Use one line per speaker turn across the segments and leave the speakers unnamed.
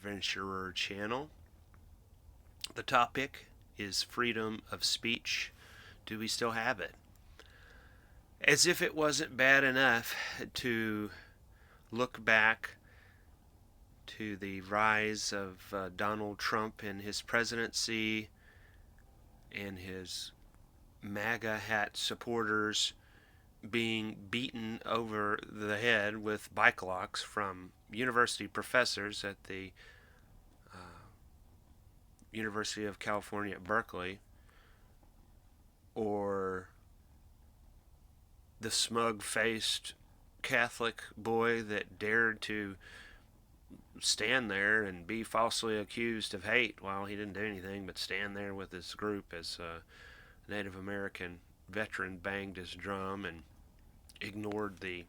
Adventurer channel. The topic is freedom of speech. Do we still have it? As if it wasn't bad enough to look back to the rise of Donald Trump and his presidency and his MAGA hat supporters being beaten over the head with bike locks from university professors at the University of California at Berkeley, or the smug-faced Catholic boy that dared to stand there and be falsely accused of hate while he didn't do anything but stand there with his group as a Native American veteran banged his drum and ignored the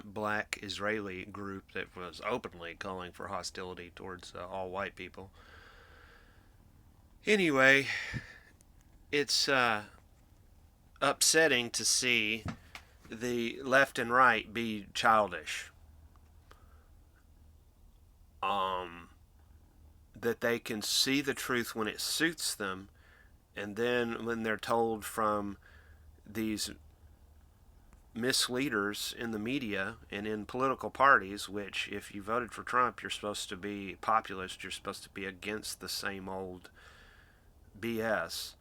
black Israeli group that was openly calling for hostility towards all white people. Anyway, it's upsetting to see the left and right be childish. That they can see the truth when it suits them, and then when they're told from these misleaders in the media and in political parties, which if you voted for Trump, you're supposed to be populist, you're supposed to be against the same old BS.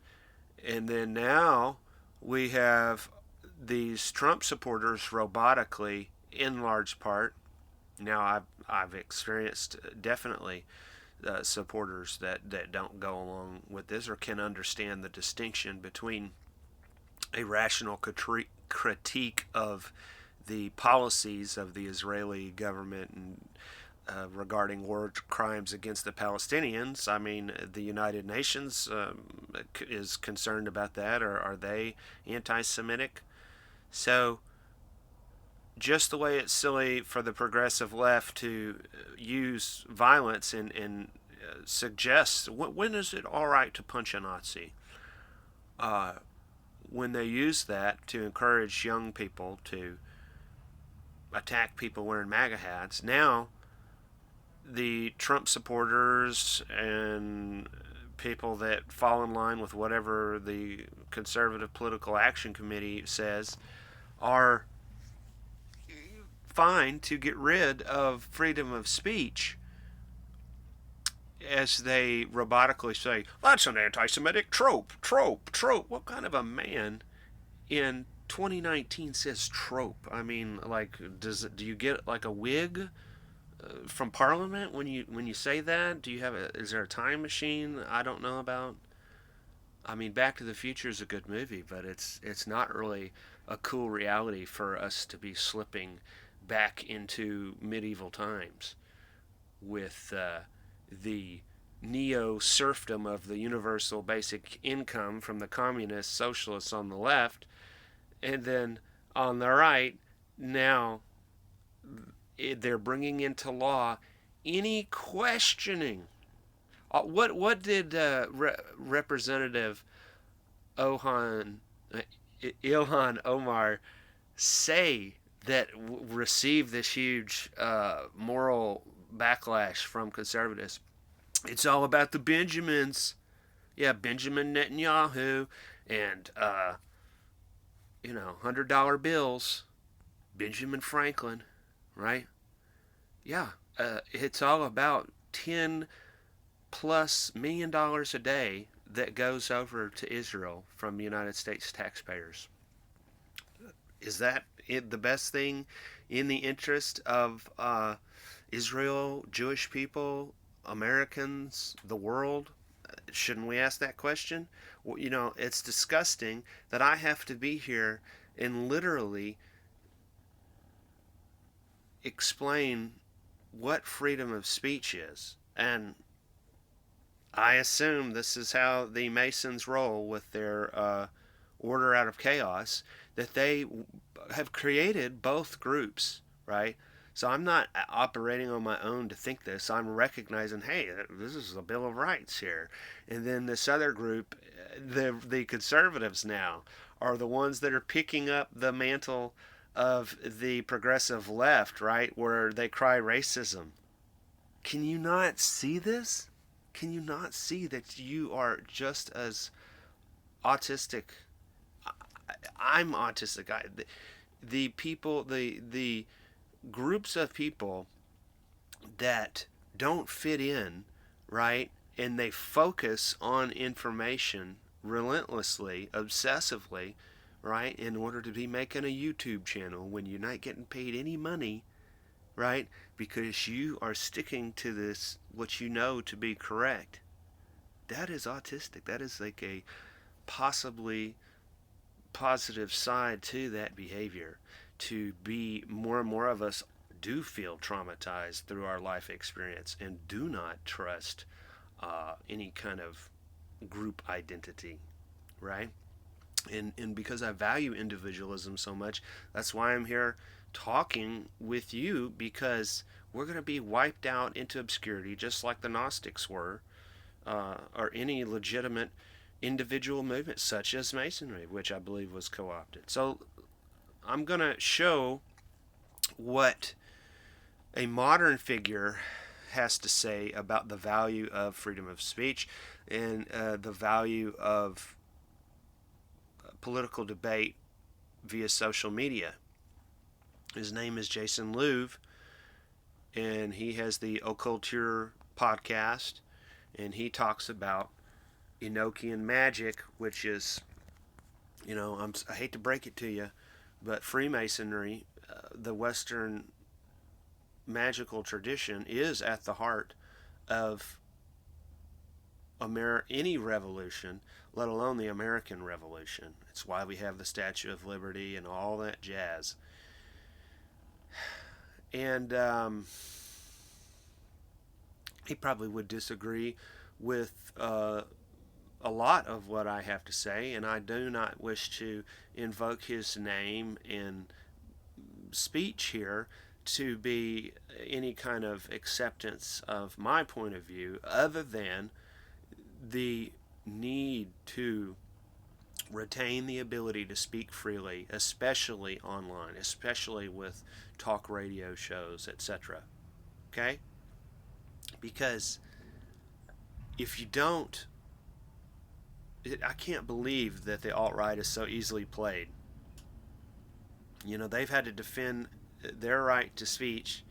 And then now we have these Trump supporters robotically, in large part. Now I've experienced definitely supporters that don't go along with this or can understand the distinction between a rational critique of the policies of the Israeli government and regarding war crimes against the Palestinians. I mean, the United Nations is concerned about that. Or are they anti-Semitic? So, just the way it's silly for the progressive left to use violence and suggest, when is it all right to punch a Nazi? When they use that to encourage young people to attack people wearing MAGA hats, now the Trump supporters and people that fall in line with whatever the Conservative Political Action Committee says are fine to get rid of freedom of speech, as they robotically say, that's an anti-Semitic trope. What kind of a man in 2019 says trope? I mean, like, do you get like a wig from Parliament when you say that? Is there a time machine I don't know about? I mean, Back to the Future is a good movie, but it's not really a cool reality for us to be slipping back into medieval times with the neo-serfdom of the universal basic income from the communist socialists on the left, and then on the right, now they're bringing into law any questioning. What did Representative Ilhan Omar say that received this huge moral backlash from conservatives? It's all about the Benjamins. Yeah, Benjamin Netanyahu and $100 bills. Benjamin Franklin, right? Yeah, it's all about $10+ million a day that goes over to Israel from United States taxpayers. Is that the best thing in the interest of Israel, Jewish people, Americans, the world? Shouldn't we ask that question? Well, it's disgusting that I have to be here and literally explain what freedom of speech is. And I assume this is how the Masons roll with their order out of chaos, that they have created both groups, right? So I'm not operating on my own to think this. I'm recognizing, hey, this is a Bill of Rights here. And then this other group, the conservatives now, are the ones that are picking up the mantle of the progressive left, right, where they cry racism. Can you not see this? Can you not see that you are just as autistic? I'm autistic. The people, the groups of people that don't fit in, right? And they focus on information relentlessly, obsessively, right? In order to be making a YouTube channel when you're not getting paid any money, right? Because you are sticking to this, what you know to be correct. That is autistic. That is like a possibly positive side to that behavior. To be more and more of us do feel traumatized through our life experience and do not trust any kind of group identity, right? And because I value individualism so much, that's why I'm here talking with you, because we're going to be wiped out into obscurity just like the Gnostics were, or any legitimate individual movement such as Masonry, which I believe was co-opted. So I'm going to show what a modern figure has to say about the value of freedom of speech and the value of political debate via social media. His name is Jason Louv, and he has the Occulture podcast, and he talks about Enochian magic, which is, I hate to break it to you, but Freemasonry, the Western magical tradition, is at the heart of any revolution, let alone the American Revolution. It's why we have the Statue of Liberty and all that jazz. And he probably would disagree with a lot of what I have to say, and I do not wish to invoke his name in speech here to be any kind of acceptance of my point of view, other than the need to retain the ability to speak freely, especially online, especially with talk radio shows, etc. Okay? Because if you don't, I can't believe that the alt-right is so easily played. They've had to defend their right to speech.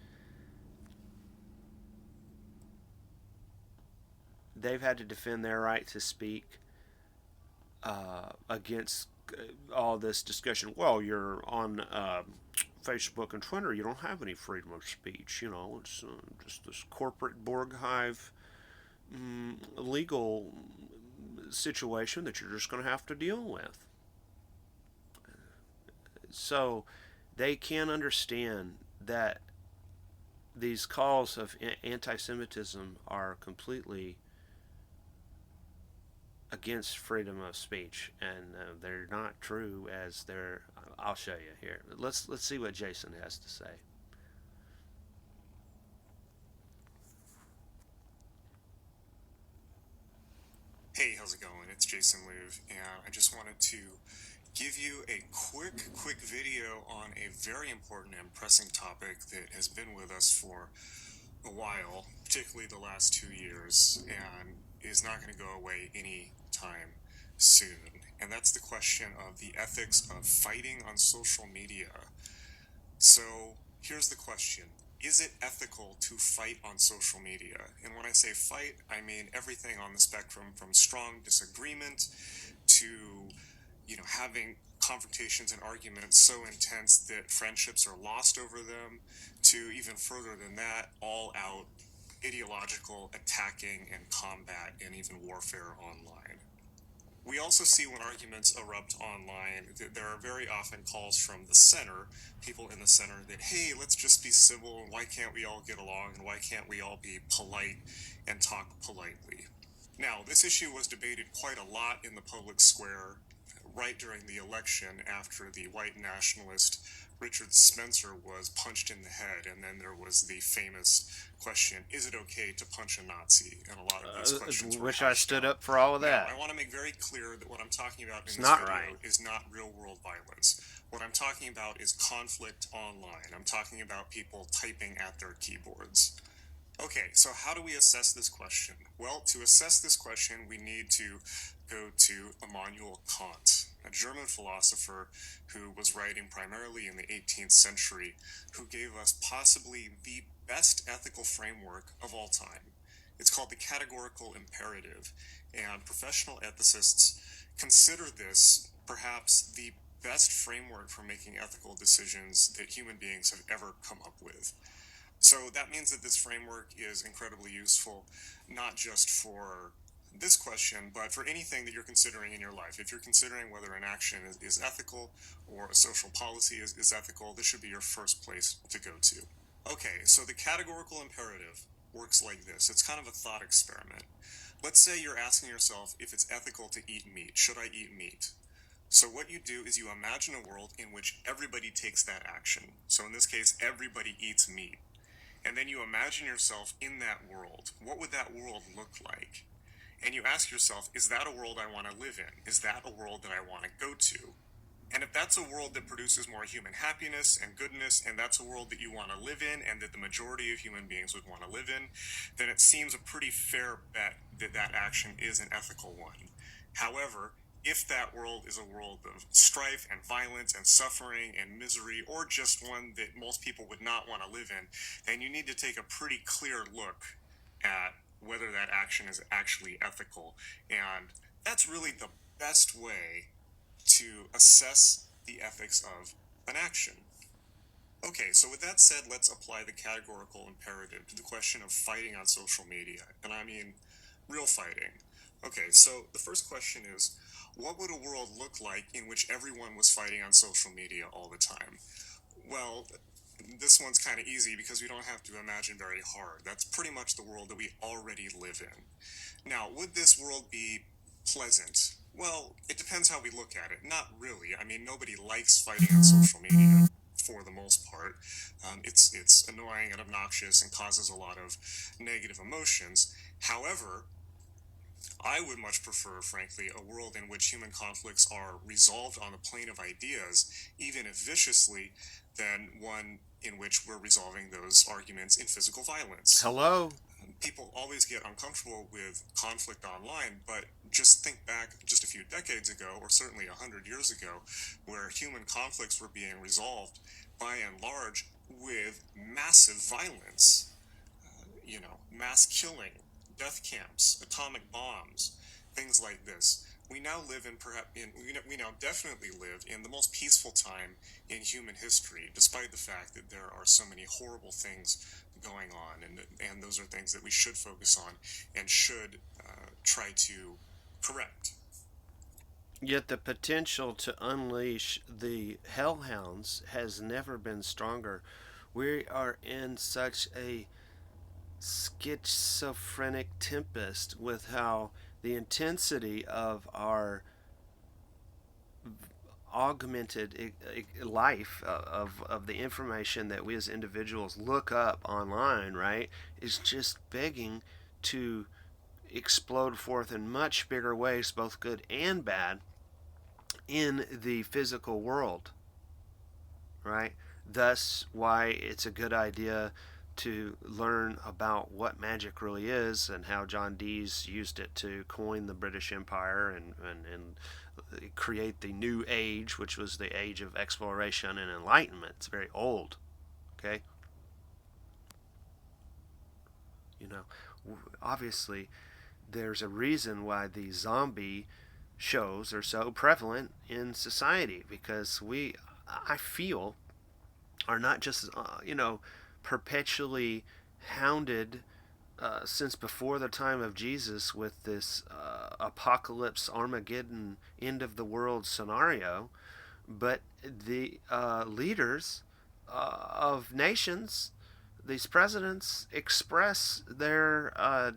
They've had to defend their right to speak against all this discussion. Well, you're on Facebook and Twitter. You don't have any freedom of speech. It's just this corporate Borg hive legal situation that you're just going to have to deal with. So they can't understand that these calls of anti-Semitism are completely against freedom of speech, and they're not true as they're. I'll show you here. Let's see what Jason has to say.
Hey, how's it going? It's Jason Louv, and I just wanted to give you a quick video on a very important and pressing topic that has been with us for a while, particularly the last 2 years, and is not going to go away anytime soon. And that's the question of the ethics of fighting on social media. So here's the question. Is it ethical to fight on social media? And when I say fight, I mean everything on the spectrum from strong disagreement to, having confrontations and arguments so intense that friendships are lost over them, to even further than that, all out ideological attacking and combat and even warfare online. We also see when arguments erupt online that there are very often calls from the center, people in the center, that, hey, let's just be civil, and why can't we all get along, and why can't we all be polite and talk politely? Now, this issue was debated quite a lot in the public square right during the election, after the white nationalist Richard Spencer was punched in the head, and then there was the famous question, is it okay to punch a Nazi? And a lot of these questions were
Wish I stood
out.
up for all of that.
Now, I want to make very clear that what I'm talking about in
It's
this
not
video
right.
is not real-world violence. What I'm talking about is conflict online. I'm talking about people typing at their keyboards. Okay, so how do we assess this question? Well, to assess this question, we need to go to Immanuel Kant, a German philosopher who was writing primarily in the 18th century, who gave us possibly the best ethical framework of all time. It's called the categorical imperative, and professional ethicists consider this perhaps the best framework for making ethical decisions that human beings have ever come up with. So that means that this framework is incredibly useful, not just for this question, but for anything that you're considering in your life. If you're considering whether an action is ethical or a social policy is ethical, this should be your first place to go to. Okay, so the categorical imperative works like this. It's kind of a thought experiment. Let's say you're asking yourself if it's ethical to eat meat. Should I eat meat? So what you do is you imagine a world in which everybody takes that action. So in this case, everybody eats meat. And then you imagine yourself in that world. What would that world look like? And you ask yourself, is that a world I want to live in? Is that a world that I want to go to? And if that's a world that produces more human happiness and goodness, and that's a world that you want to live in and that the majority of human beings would want to live in, then it seems a pretty fair bet that that action is an ethical one. However, if that world is a world of strife and violence and suffering and misery, or just one that most people would not want to live in, then you need to take a pretty clear look at whether that action is actually ethical. And that's really the best way to assess the ethics of an action. Okay, so with that said, let's apply the categorical imperative to the question of fighting on social media. And I mean real fighting. Okay, so the first question is, what would a world look like in which everyone was fighting on social media all the time? Well, this one's kind of easy because we don't have to imagine very hard. That's pretty much the world that we already live in. Now, would this world be pleasant? Well, it depends how we look at it. Not really. I mean, nobody likes fighting on social media for the most part. It's annoying and obnoxious and causes a lot of negative emotions. However, I would much prefer, frankly, a world in which human conflicts are resolved on the plane of ideas, even if viciously, than one in which we're resolving those arguments in physical violence.
Hello?
People always get uncomfortable with conflict online, but just think back just a few decades ago, or certainly 100 years ago, where human conflicts were being resolved by and large with massive violence. Mass killing, death camps, atomic bombs, things like this. We now live in perhaps in we now definitely live in the most peaceful time in human history, despite the fact that there are so many horrible things going on, and those are things that we should focus on and should try to correct.
Yet the potential to unleash the hellhounds has never been stronger. We are in such a schizophrenic tempest with how the intensity of our augmented life of the information that we as individuals look up online, right, is just begging to explode forth in much bigger ways, both good and bad, in the physical world, right? Thus, why it's a good idea to learn about what magic really is and how John Dees used it to coin the British Empire and create the New Age, which was the age of exploration and enlightenment. It's very old, okay? You know, obviously, there's a reason why the zombie shows are so prevalent in society because I feel, are not just, perpetually hounded since before the time of Jesus with this apocalypse, Armageddon, end of the world scenario, but the leaders of nations, these presidents, express their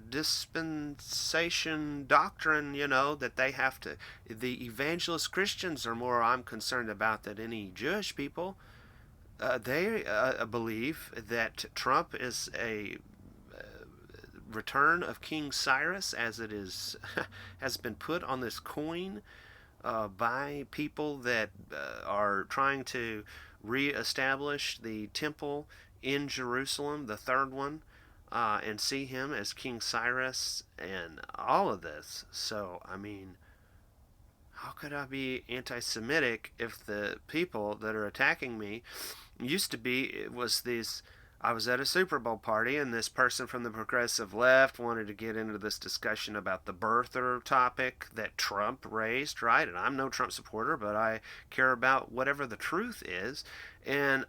dispensation doctrine, that they have to. The evangelist Christians are more I'm concerned about than any Jewish people. They believe that Trump is a return of King Cyrus, as it is has been put on this coin by people that are trying to reestablish the temple in Jerusalem, the third one. and see him as King Cyrus and all of this. So, I mean, how could I be anti Semitic if the people that are attacking me used to be, it was these. I was at a Super Bowl party, and this person from the progressive left wanted to get into this discussion about the birther topic that Trump raised, right? And I'm no Trump supporter, but I care about whatever the truth is. And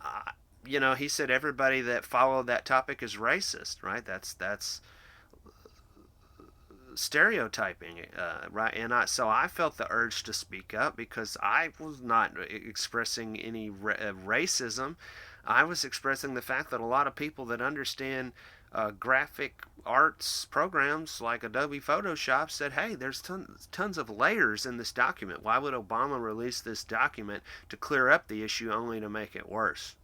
he said everybody that followed that topic is racist, right? That's stereotyping, right? And so I felt the urge to speak up because I was not expressing any racism. I was expressing the fact that a lot of people that understand graphic arts programs like Adobe Photoshop said, hey, there's tons of layers in this document. Why would Obama release this document to clear up the issue only to make it worse?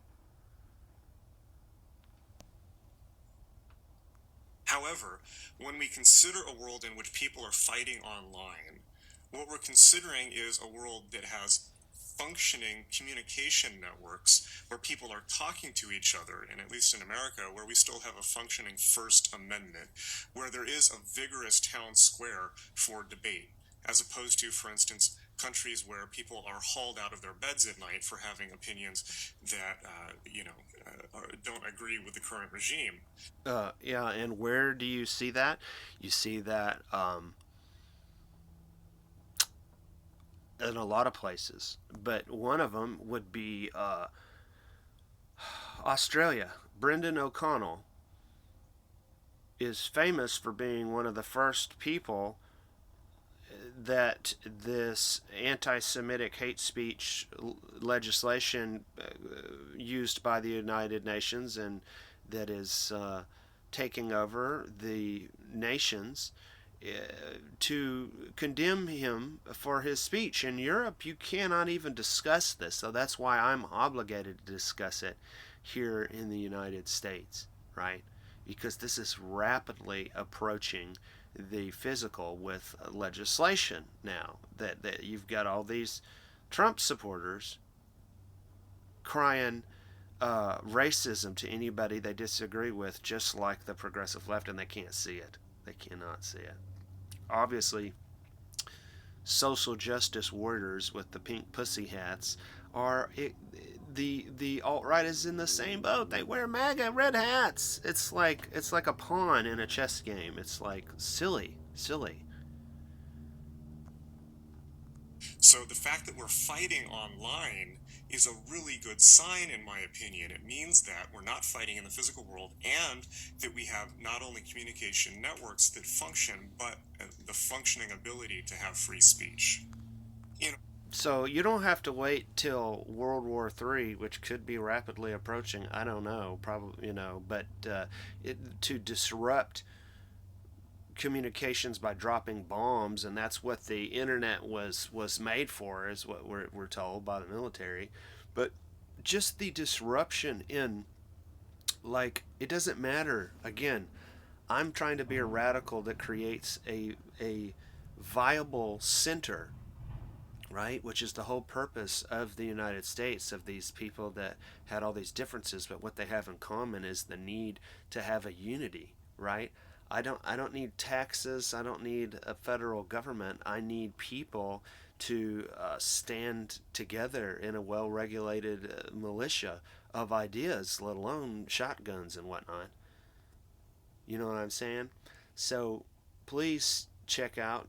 However, when we consider a world in which people are fighting online, what we're considering is a world that has functioning communication networks where people are talking to each other, and at least in America, where we still have a functioning First Amendment, where there is a vigorous town square for debate, as opposed to, for instance, countries where people are hauled out of their beds at night for having opinions that, don't agree with the current regime.
Yeah, and where do you see that? You see that in a lot of places, but one of them would be Australia. Brendan O'Connell is famous for being one of the first people that this anti-Semitic hate speech legislation used by the United Nations and that is taking over the nations to condemn him for his speech. In Europe, you cannot even discuss this, so that's why I'm obligated to discuss it here in the United States, right? Because this is rapidly approaching the physical with legislation now. That you've got all these Trump supporters crying racism to anybody they disagree with, just like the progressive left, and they can't see it. They cannot see it. Obviously, social justice warriors with the pink pussy hats are the alt right is in the same boat. They wear MAGA red hats. It's like a pawn in a chess game. It's like silly, silly.
So the fact that we're fighting online is a really good sign, in my opinion. It means that we're not fighting in the physical world and that we have not only communication networks that function, but the functioning ability to have free speech. You know,
So you don't have to wait till World War III, which could be rapidly approaching. I don't know, probably but to disrupt communications by dropping bombs, and that's what the internet was made for, is what we're told by the military. But just the disruption in, like, it doesn't matter. Again, I'm trying to be a radical that creates a viable center, right? Which is the whole purpose of the United States, of these people that had all these differences, but what they have in common is the need to have a unity, right? I don't need taxes. I don't need a federal government. I need people to stand together in a well-regulated militia of ideas, let alone shotguns and whatnot. You know what I'm saying? So please check out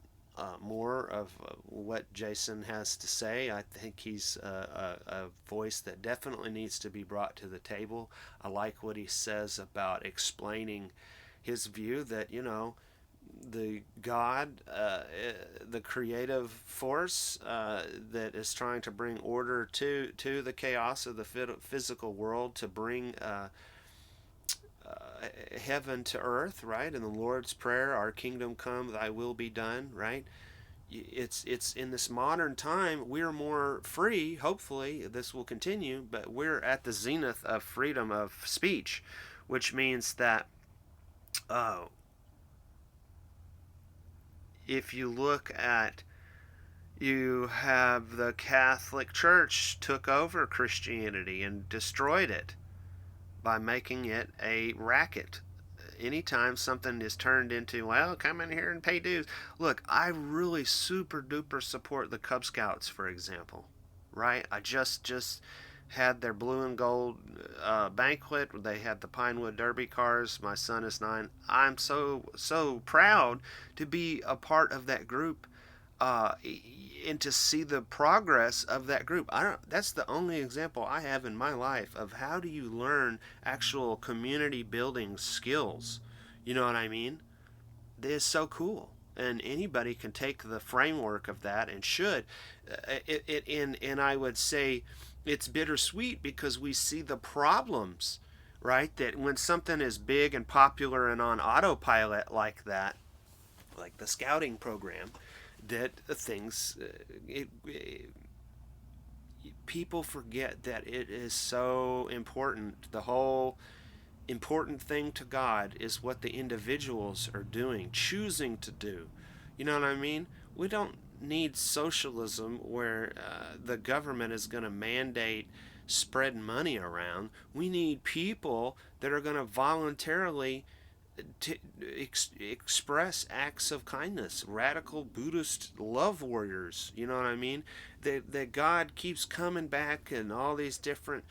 more of what Jason has to say. I think he's a voice that definitely needs to be brought to the table. I like what he says about explaining his view that, the God, the creative force that is trying to bring order to the chaos of the physical world, to bring heaven to earth, right? In the Lord's Prayer, our kingdom come, thy will be done, right? It's in this modern time we're more free. Hopefully this will continue, but we're at the zenith of freedom of speech, which means that uh, if you look at, you have the Catholic Church took over Christianity and destroyed it by making it a racket, anytime something is turned into, well, come in here and pay dues. Look, I really super duper support the Cub Scouts, for example, right? I just had their blue and gold banquet. They had the Pinewood Derby cars. My son is 9. I'm so proud to be a part of that group, uh, and to see the progress of that group. I don't. That's the only example I have in my life of how do you learn actual community building skills. You know what I mean? It's so cool, and anybody can take the framework of that and should. And I would say it's bittersweet because we see the problems, right? That when something is big and popular and on autopilot like that, like the scouting program, that things people forget that it is so important. The whole important thing to God is what the individuals are doing, choosing to do. You know what I mean? We don't need socialism where the government is going to mandate spread money around. We need people that are going to voluntarily to express acts of kindness, radical Buddhist love warriors. You know what I mean? That God keeps coming back in all these different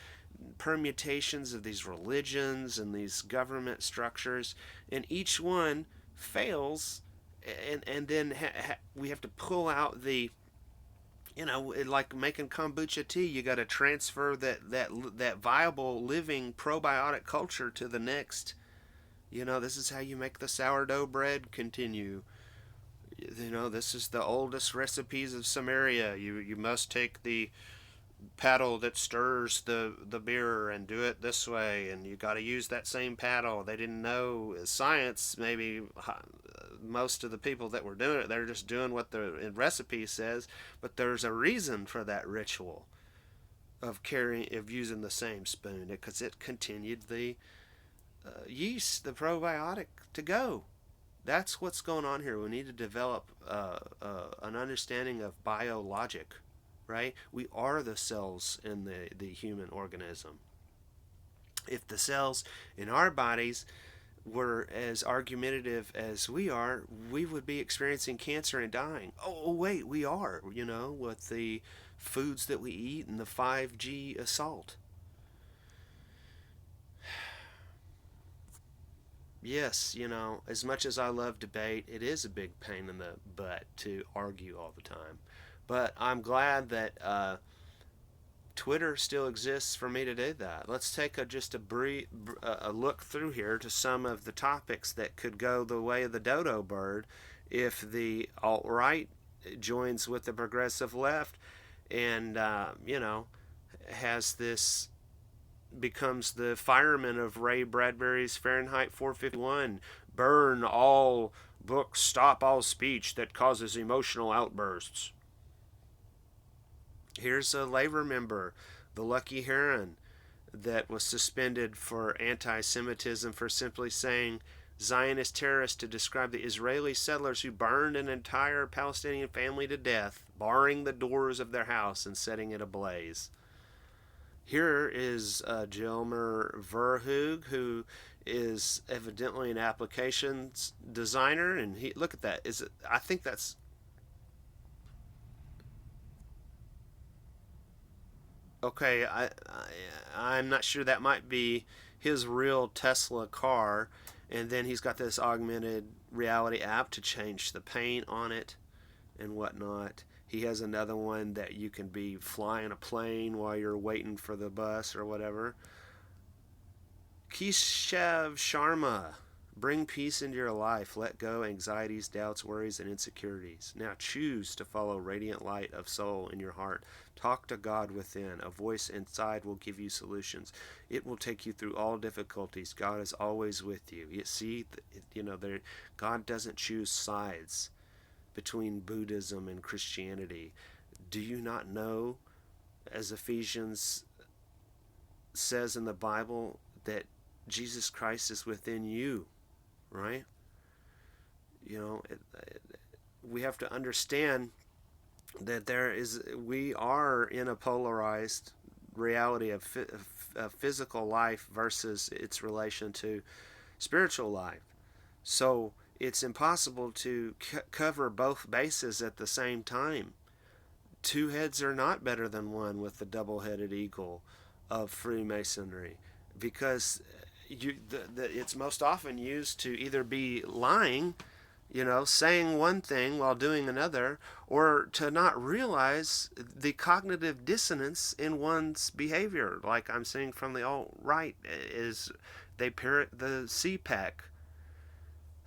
permutations of these religions and these government structures, and each one fails, and then we have to pull out the, like making kombucha tea, you got to transfer that viable living probiotic culture to the next. This is how you make the sourdough bread continue. This is the oldest recipes of Samaria. You must take the paddle that stirs the beer and do it this way, and you got to use that same paddle. They didn't know science. Maybe most of the people that were doing it, they're just doing what the recipe says, but there's a reason for that ritual of using the same spoon, because it continued the yeast, the probiotic, to go. That's what's going on here. We need to develop an understanding of biologic, right? We are the cells in the human organism. If the cells in our bodies were as argumentative as we are, we would be experiencing cancer and dying. Oh, wait, we are, with the foods that we eat and the 5G assault. Yes, as much as I love debate, it is a big pain in the butt to argue all the time. But I'm glad that Twitter still exists for me to do that. Let's take just a brief a look through here to some of the topics that could go the way of the dodo bird if the alt right joins with the progressive left, and has this becomes the fireman of Ray Bradbury's Fahrenheit 451. Burn all books, stop all speech that causes emotional outbursts. Here's a labor member, the Lucky Heron, that was suspended for anti-Semitism for simply saying Zionist terrorists to describe the Israeli settlers who burned an entire Palestinian family to death, barring the doors of their house and setting it ablaze. Here is Jelmer Verhoog, who is evidently an applications designer, and look at that. Is it? I think that's okay. I'm not sure, that might be his real Tesla car, and then he's got this augmented reality app to change the paint on it and whatnot. He has another one that you can be flying a plane while you're waiting for the bus or whatever. Keshav Sharma. Bring peace into your life. Let go anxieties, doubts, worries, and insecurities. Now choose to follow radiant light of soul in your heart. Talk to God within. A voice inside will give you solutions. It will take you through all difficulties. God is always with you. You see, God doesn't choose sides between Buddhism and Christianity. Do you not know, as Ephesians says in the Bible, that Jesus Christ is within you, right? We have to understand that we are in a polarized reality of physical life versus its relation to spiritual life. So it's impossible to cover both bases at the same time. Two heads are not better than one with the double-headed eagle of Freemasonry, because it's most often used to either be lying, saying one thing while doing another, or to not realize the cognitive dissonance in one's behavior. Like I'm seeing from the alt right, is they parrot the CPAC.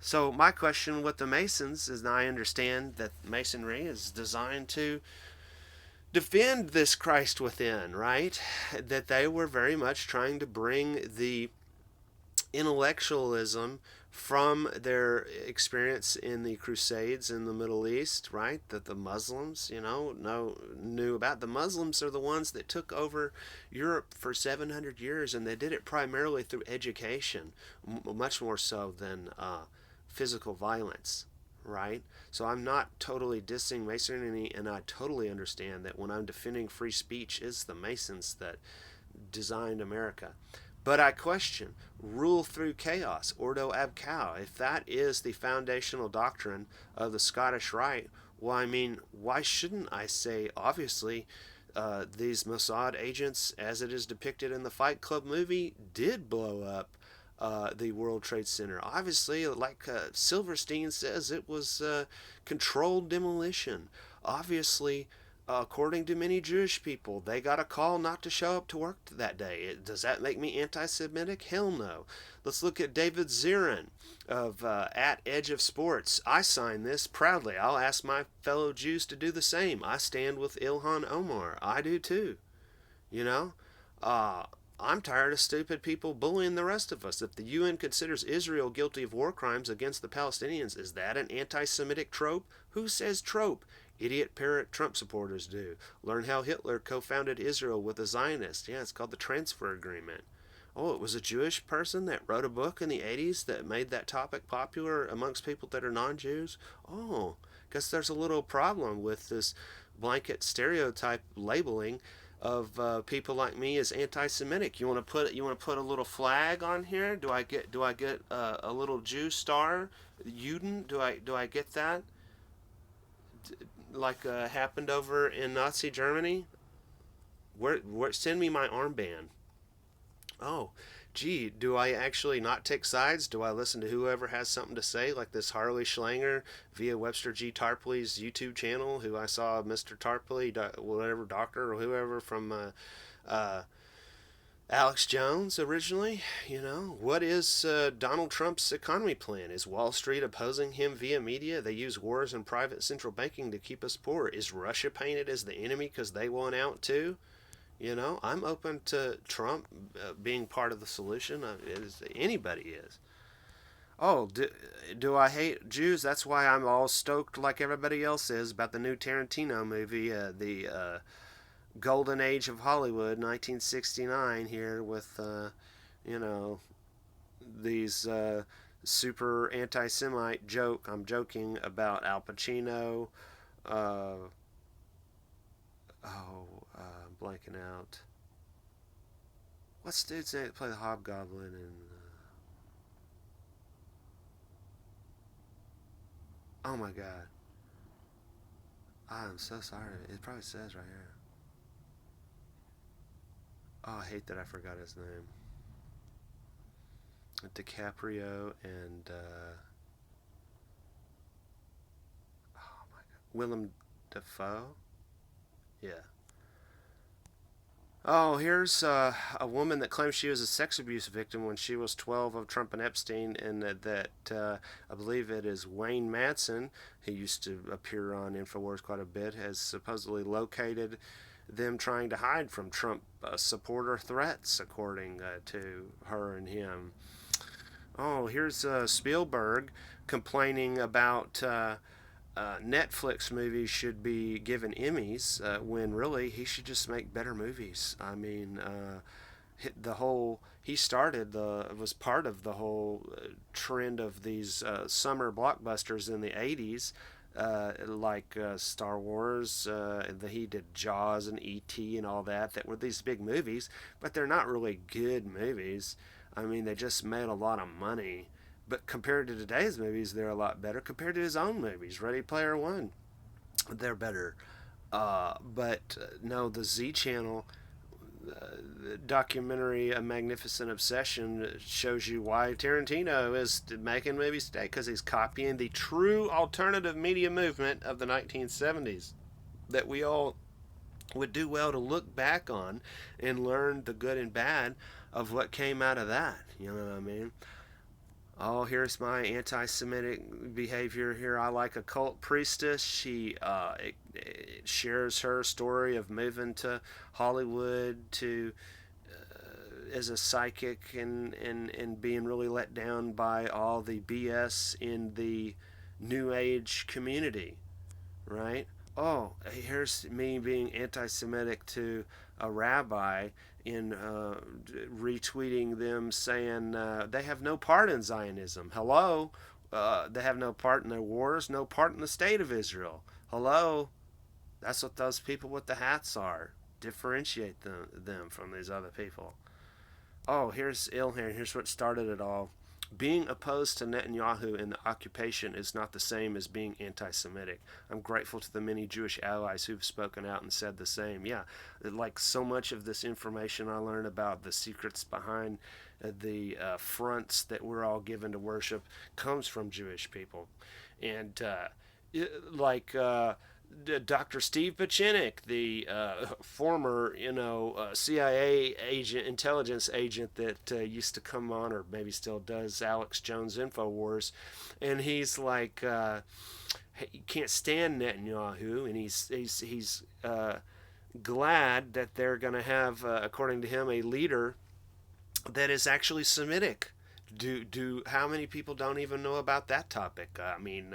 So my question with the Masons is, I understand that Masonry is designed to defend this Christ within, right? That they were very much trying to bring the intellectualism from their experience in the Crusades in the Middle East, right? That the Muslims, knew about. The Muslims are the ones that took over Europe for 700 years, and they did it primarily through education, much more so than physical violence, right? So I'm not totally dissing Masonry, and I totally understand that when I'm defending free speech, it's the Masons that designed America. But I question rule through chaos, ordo ab chao. If that is the foundational doctrine of the Scottish Rite, well, I mean, why shouldn't I say, obviously, these Mossad agents, as it is depicted in the Fight Club movie, did blow up the World Trade Center. Obviously, like Silverstein says, it was controlled demolition. Obviously, according to many Jewish people, they got a call not to show up to work that day. Does that make me anti-Semitic? Hell no. Let's look at David Zirin of at Edge of Sports. I sign this proudly. I'll ask my fellow Jews to do the same. I stand with Ilhan Omar. I do too. You know, uh, I'm tired of stupid people bullying the rest of us. If the UN considers Israel guilty of war crimes against the Palestinians, is that an anti-Semitic trope? Who says trope? Idiot parrot Trump supporters do. Learn how Hitler co-founded Israel with a Zionist. Yeah, it's called the Transfer Agreement. Oh, it was a Jewish person that wrote a book in the 80s that made that topic popular amongst people that are non-Jews? Oh, guess there's a little problem with this blanket stereotype labeling of people like me as anti-Semitic. You want to put a little flag on here? Do I get a little Jew star? Juden? Do I get that? Like happened over in Nazi Germany? Where send me my armband? Oh, gee, do I actually not take sides? Do I listen to whoever has something to say, like this Harley Schlanger via Webster G. Tarpley's YouTube channel, who I saw Mr. Tarpley, whatever doctor or whoever from uh, Alex Jones originally? What is Donald Trump's economy plan? Is Wall Street opposing him via media? They use wars and private central banking to keep us poor. Is Russia painted as the enemy because they won out too? I'm open to Trump being part of the solution. Anybody is. Oh, do I hate Jews? That's why I'm all stoked like everybody else is about the new Tarantino movie, the Golden Age of Hollywood, 1969, here with, you know, these super anti-Semite joke. I'm joking about Al Pacino. Uh, I'm blanking out. What's dude's name that play the Hobgoblin and? Oh my God! I'm so sorry. It probably says right here. Oh, I hate that I forgot his name. DiCaprio and oh my God, Willem Dafoe. Yeah. Oh, here's a woman that claims she was a sex abuse victim when she was 12 of Trump and Epstein, and that I believe it is Wayne Madsen, who used to appear on InfoWars quite a bit, has supposedly located them trying to hide from Trump supporter threats, according to her and him. Oh, here's Spielberg complaining about Netflix movies should be given Emmys when really he should just make better movies. I mean, the whole he started the was part of the whole trend of these summer blockbusters in the 80s. Like Star Wars, he did Jaws and E.T. and all that. That were these big movies, but they're not really good movies. I mean, they just made a lot of money. But compared to today's movies, they're a lot better. Compared to his own movies, Ready Player One, they're better. But no, the Z Channel documentary, A Magnificent Obsession, shows you why Tarantino is making movies today, because he's copying the true alternative media movement of the 1970s that we all would do well to look back on and learn the good and bad of what came out of that. You know what I mean? Oh, here's my anti-Semitic behavior. Here, I like a cult priestess. She it shares her story of moving to Hollywood to as a psychic, and being really let down by all the BS in the New Age community, right? Oh, here's me being anti-Semitic to a rabbi in retweeting them saying they have no part in Zionism. Hello, they have no part in the wars, no part in the state of Israel. Hello, that's what those people with the hats are. Differentiate them from these other people. Oh, here's Ilhan. Here's what started it all. Being opposed to Netanyahu in the occupation is not the same as being anti Semitic. I'm grateful to the many Jewish allies who've spoken out and said the same. Yeah, like so much of this information I learned about the secrets behind the fronts that we're all given to worship comes from Jewish people. And like Dr. Steve Pachinik, the former, CIA agent, intelligence agent that used to come on, or maybe still does, Alex Jones Infowars, and he's like, he can't stand Netanyahu, and he's glad that they're going to have, according to him, a leader that is actually Semitic. Do how many people don't even know about that topic? I mean,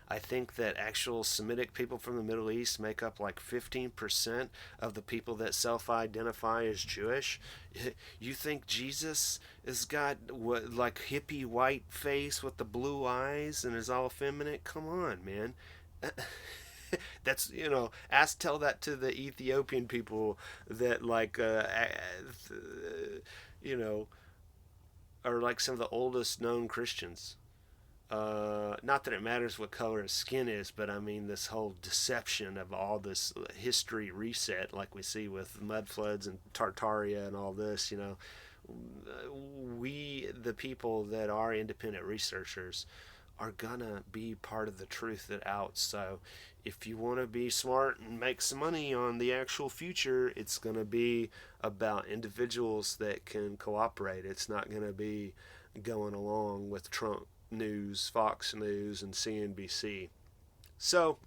I think that actual Semitic people from the Middle East make up like 15% of the people that self-identify as Jewish. You think Jesus has got what, like hippie white face with the blue eyes and is all effeminate? Come on, man. That's, tell that to the Ethiopian people that like you know are like some of the oldest known Christians. Not that it matters what color his skin is, but I mean this whole deception of all this history reset, like we see with mud floods and Tartaria and all this. We, the people that are independent researchers, are gonna be part of the truth that out. So if you want to be smart and make some money on the actual future, it's gonna be about individuals that can cooperate. It's not gonna be going along with Trump News, Fox News, and CNBC. So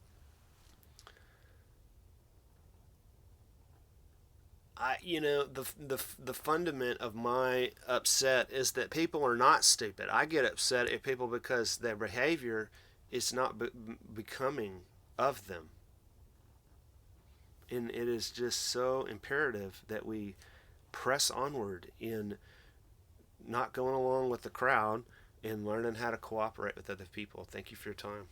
the fundament of my upset is that people are not stupid. I get upset at people because their behavior is not becoming of them, and it is just so imperative that we press onward in not going along with the crowd and learning how to cooperate with other people. Thank you for your time.